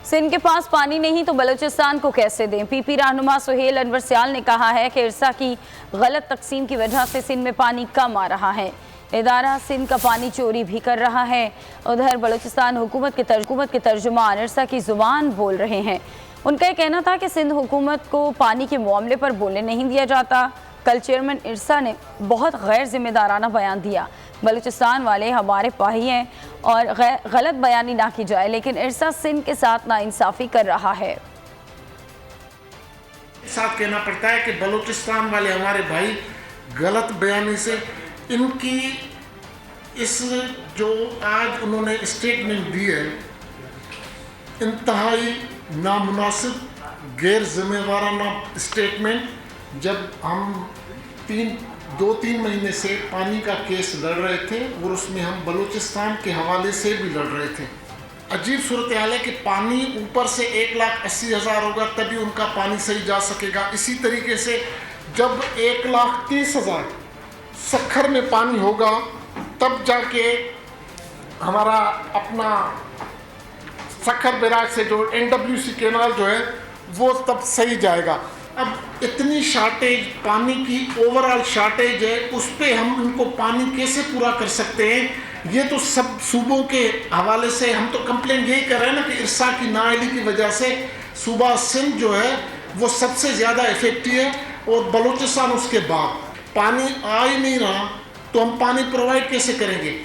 سندھ کے پاس پانی نہیں تو بلوچستان کو کیسے دیں؟ پی پی رہنما سہیل انور سیال نے کہا ہے کہ ارسا کی غلط تقسیم کی وجہ سے سندھ میں پانی کم آ رہا ہے۔ ادارہ سندھ کا پانی چوری بھی کر رہا ہے۔ ادھر بلوچستان حکومت کے ترجمان ارسا کی زبان بول رہے ہیں۔ ان کا یہ کہنا تھا کہ سندھ حکومت کو پانی کے معاملے پر بولنے نہیں دیا جاتا۔ کل چیئرمین ارسا نے بہت غیر ذمہ دارانہ بیان دیا۔ بلوچستان والے ہمارے پاہی ہیں اور غلط بیانی نہ کی جائے، لیکن ارسا سندھ کے ساتھ ناانصافی کر رہا ہے۔ ساتھ کہنا پڑتا ہے کہ بلوچستان والے ہمارے بھائی غلط بیانی سے ان کی اس جو آج انہوں نے اسٹیٹمنٹ دی ہے انتہائی نامناسب غیر ذمہ دارانہ اسٹیٹمنٹ۔ جب ہم دو تین مہینے سے پانی کا کیس لڑ رہے تھے اور اس میں ہم بلوچستان کے حوالے سے بھی لڑ رہے تھے، عجیب صورتحال ہے کہ پانی اوپر سے 1,80,000 ہوگا تبھی ان کا پانی صحیح جا سکے گا۔ اسی طریقے سے جب 1,30,000 سکھر میں پانی ہوگا تب جا کے ہمارا اپنا سکھر بیراج سے جو NWC کینال جو ہے وہ تب صحیح جائے گا۔ اب اتنی شارٹیج پانی کی اوورآل شارٹیج ہے، اس پہ ہم ان کو پانی کیسے پورا کر سکتے ہیں؟ یہ تو سب صوبوں کے حوالے سے ہم تو کمپلین یہی کر رہے ہیں نا کہ ارسا کی نااہلی کی وجہ سے صوبہ سندھ جو ہے وہ سب سے زیادہ افیکٹو ہے اور بلوچستان اس کے بعد۔ پانی آ ہی نہیں رہا تو ہم پانی پرووائڈ کیسے کریں گے؟